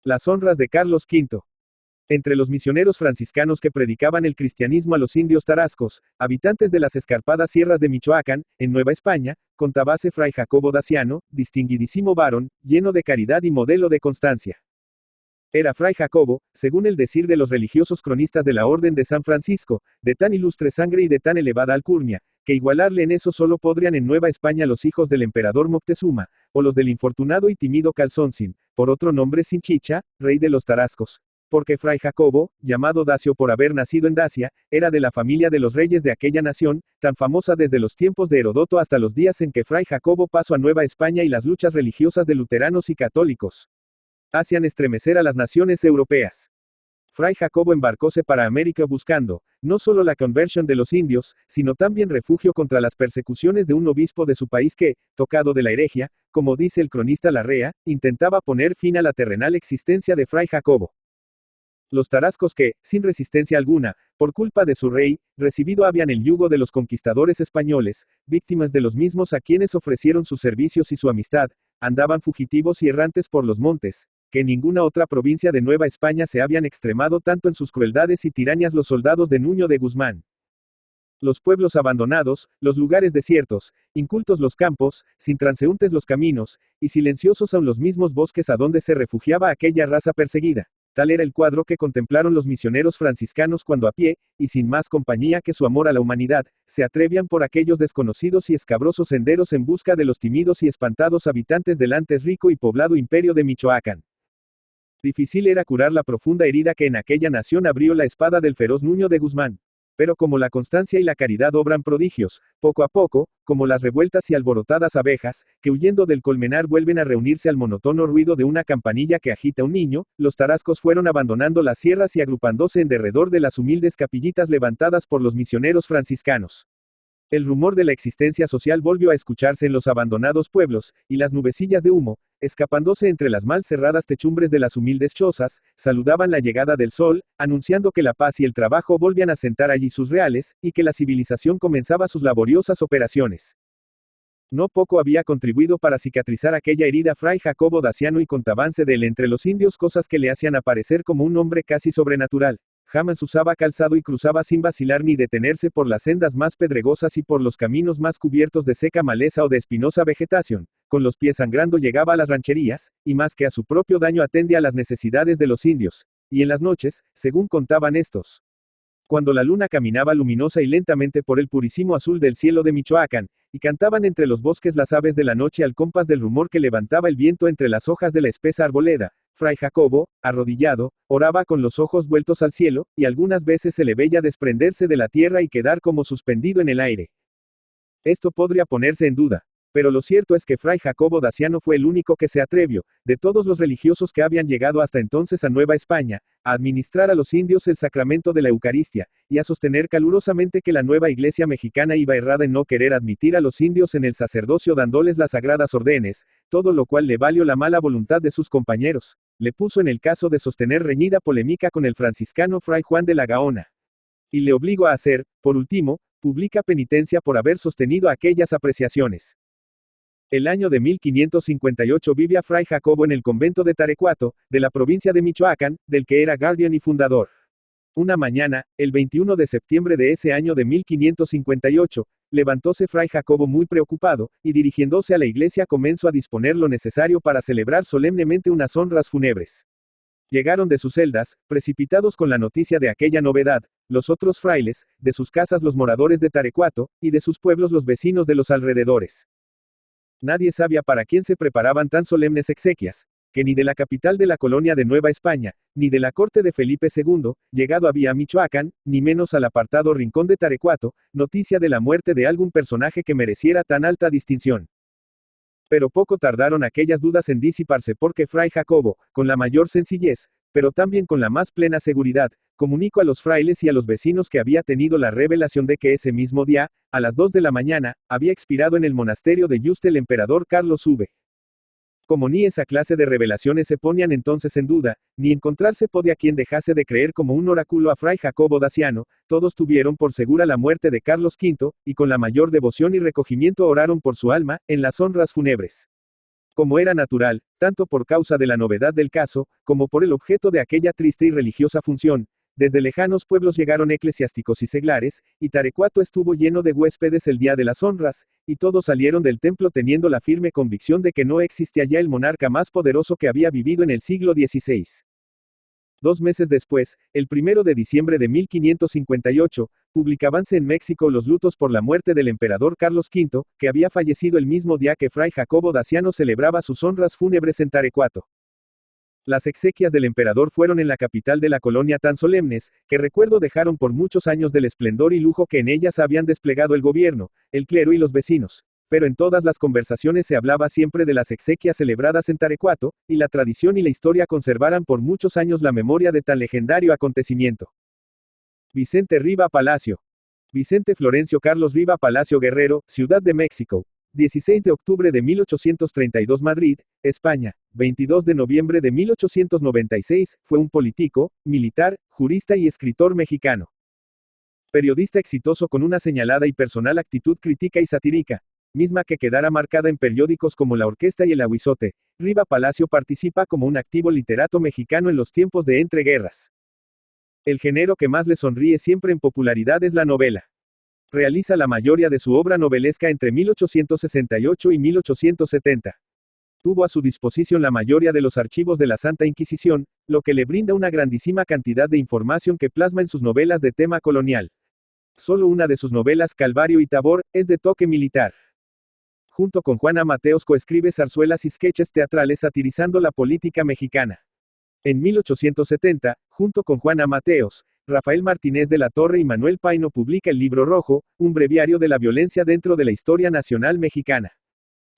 Las honras de Carlos V. Entre los misioneros franciscanos que predicaban el cristianismo a los indios tarascos, habitantes de las escarpadas sierras de Michoacán, en Nueva España, contábase Fray Jacobo Daciano, distinguidísimo varón, lleno de caridad y modelo de constancia. Era Fray Jacobo, según el decir de los religiosos cronistas de la Orden de San Francisco, de tan ilustre sangre y de tan elevada alcurnia, que igualarle en eso solo podrían en Nueva España los hijos del emperador Moctezuma, o los del infortunado y tímido Calzóncin, por otro nombre Sinchicha, rey de los tarascos. Porque Fray Jacobo, llamado Dacio por haber nacido en Dacia, era de la familia de los reyes de aquella nación, tan famosa desde los tiempos de Herodoto hasta los días en que Fray Jacobo pasó a Nueva España y las luchas religiosas de luteranos y católicos hacían estremecer a las naciones europeas. Fray Jacobo embarcóse para América buscando, no solo la conversión de los indios, sino también refugio contra las persecuciones de un obispo de su país que, tocado de la herejía, como dice el cronista Larrea, intentaba poner fin a la terrenal existencia de Fray Jacobo. Los tarascos que, sin resistencia alguna, por culpa de su rey, recibido habían el yugo de los conquistadores españoles, víctimas de los mismos a quienes ofrecieron sus servicios y su amistad, andaban fugitivos y errantes por los montes, que en ninguna otra provincia de Nueva España se habían extremado tanto en sus crueldades y tiranías los soldados de Nuño de Guzmán. Los pueblos abandonados, los lugares desiertos, incultos los campos, sin transeúntes los caminos, y silenciosos aún los mismos bosques a donde se refugiaba aquella raza perseguida. Tal era el cuadro que contemplaron los misioneros franciscanos cuando a pie, y sin más compañía que su amor a la humanidad, se atrevían por aquellos desconocidos y escabrosos senderos en busca de los tímidos y espantados habitantes del antes rico y poblado imperio de Michoacán. Difícil era curar la profunda herida que en aquella nación abrió la espada del feroz Nuño de Guzmán. Pero como la constancia y la caridad obran prodigios, poco a poco, como las revueltas y alborotadas abejas, que huyendo del colmenar vuelven a reunirse al monótono ruido de una campanilla que agita un niño, los tarascos fueron abandonando las sierras y agrupándose en derredor de las humildes capillitas levantadas por los misioneros franciscanos. El rumor de la existencia social volvió a escucharse en los abandonados pueblos, y las nubecillas de humo, escapándose entre las mal cerradas techumbres de las humildes chozas, saludaban la llegada del sol, anunciando que la paz y el trabajo volvían a sentar allí sus reales, y que la civilización comenzaba sus laboriosas operaciones. No poco había contribuido para cicatrizar aquella herida Fray Jacobo Daciano y contábanse de él entre los indios cosas que le hacían aparecer como un hombre casi sobrenatural. Jamás usaba calzado y cruzaba sin vacilar ni detenerse por las sendas más pedregosas y por los caminos más cubiertos de seca maleza o de espinosa vegetación. Con los pies sangrando llegaba a las rancherías, y más que a su propio daño atendía a las necesidades de los indios. Y en las noches, según contaban estos, cuando la luna caminaba luminosa y lentamente por el purísimo azul del cielo de Michoacán, y cantaban entre los bosques las aves de la noche al compás del rumor que levantaba el viento entre las hojas de la espesa arboleda, Fray Jacobo, arrodillado, oraba con los ojos vueltos al cielo, y algunas veces se le veía desprenderse de la tierra y quedar como suspendido en el aire. Esto podría ponerse en duda. Pero lo cierto es que Fray Jacobo Daciano fue el único que se atrevió, de todos los religiosos que habían llegado hasta entonces a Nueva España, a administrar a los indios el sacramento de la Eucaristía, y a sostener calurosamente que la nueva iglesia mexicana iba errada en no querer admitir a los indios en el sacerdocio dándoles las sagradas órdenes, todo lo cual le valió la mala voluntad de sus compañeros. Le puso en el caso de sostener reñida polémica con el franciscano Fray Juan de la Gaona. Y le obligó a hacer, por último, pública penitencia por haber sostenido aquellas apreciaciones. El año de 1558 vivía Fray Jacobo en el convento de Tarecuato, de la provincia de Michoacán, del que era guardián y fundador. Una mañana, el 21 de septiembre de ese año de 1558, levantóse Fray Jacobo muy preocupado, y dirigiéndose a la iglesia comenzó a disponer lo necesario para celebrar solemnemente unas honras fúnebres. Llegaron de sus celdas, precipitados con la noticia de aquella novedad, los otros frailes, de sus casas los moradores de Tarecuato, y de sus pueblos los vecinos de los alrededores. Nadie sabía para quién se preparaban tan solemnes exequias, que ni de la capital de la colonia de Nueva España, ni de la corte de Felipe II, llegado había a Michoacán, ni menos al apartado rincón de Tarecuato, noticia de la muerte de algún personaje que mereciera tan alta distinción. Pero poco tardaron aquellas dudas en disiparse porque Fray Jacobo, con la mayor sencillez, pero también con la más plena seguridad, comunicó a los frailes y a los vecinos que había tenido la revelación de que ese mismo día, a las 2 de la mañana, había expirado en el monasterio de Yuste el emperador Carlos V. Como ni esa clase de revelaciones se ponían entonces en duda, ni encontrarse podía quien dejase de creer como un oráculo a Fray Jacobo Daciano, todos tuvieron por segura la muerte de Carlos V, y con la mayor devoción y recogimiento oraron por su alma, en las honras fúnebres. Como era natural, tanto por causa de la novedad del caso, como por el objeto de aquella triste y religiosa función, desde lejanos pueblos llegaron eclesiásticos y seglares, y Tarecuato estuvo lleno de huéspedes el día de las honras, y todos salieron del templo teniendo la firme convicción de que no existía ya el monarca más poderoso que había vivido en el siglo XVI. 2 meses después, el 1 de diciembre de 1558, publicábanse en México los lutos por la muerte del emperador Carlos V, que había fallecido el mismo día que Fray Jacobo Daciano celebraba sus honras fúnebres en Tarecuato. Las exequias del emperador fueron en la capital de la colonia tan solemnes, que recuerdo dejaron por muchos años del esplendor y lujo que en ellas habían desplegado el gobierno, el clero y los vecinos. Pero en todas las conversaciones se hablaba siempre de las exequias celebradas en Tarecuato, y la tradición y la historia conservaran por muchos años la memoria de tan legendario acontecimiento. Vicente Riva Palacio. Vicente Florencio Carlos Riva Palacio Guerrero, Ciudad de México. 16 de octubre de 1832 Madrid, España. 22 de noviembre de 1896, fue un político, militar, jurista y escritor mexicano. Periodista exitoso con una señalada y personal actitud crítica y satírica, misma que quedara marcada en periódicos como La Orquesta y El Aguizote. Riva Palacio participa como un activo literato mexicano en los tiempos de entreguerras. El género que más le sonríe siempre en popularidad es la novela. Realiza la mayoría de su obra novelesca entre 1868 y 1870. Tuvo a su disposición la mayoría de los archivos de la Santa Inquisición, lo que le brinda una grandísima cantidad de información que plasma en sus novelas de tema colonial. Solo una de sus novelas, Calvario y Tabor, es de toque militar. Junto con Juana Mateos coescribe zarzuelas y sketches teatrales satirizando la política mexicana. En 1870, junto con Juana Mateos, Rafael Martínez de la Torre y Manuel Paino publica el Libro Rojo, un breviario de la violencia dentro de la historia nacional mexicana.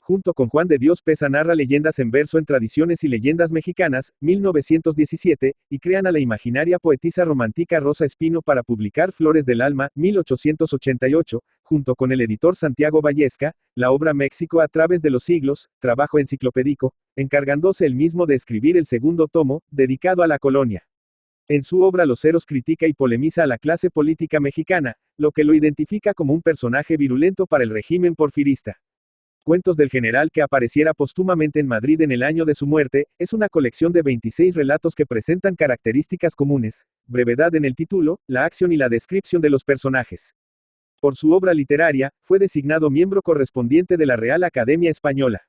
Junto con Juan de Dios Pesa narra leyendas en verso en Tradiciones y Leyendas Mexicanas, 1917, y crean a la imaginaria poetisa romántica Rosa Espino para publicar Flores del Alma, 1888, junto con el editor Santiago Vallesca, la obra México a través de los siglos, trabajo enciclopédico, encargándose él mismo de escribir el segundo tomo, dedicado a la colonia. En su obra Los Ceros critica y polemiza a la clase política mexicana, lo que lo identifica como un personaje virulento para el régimen porfirista. Cuentos del general que apareciera póstumamente en Madrid en el año de su muerte, es una colección de 26 relatos que presentan características comunes, brevedad en el título, la acción y la descripción de los personajes. Por su obra literaria, fue designado miembro correspondiente de la Real Academia Española.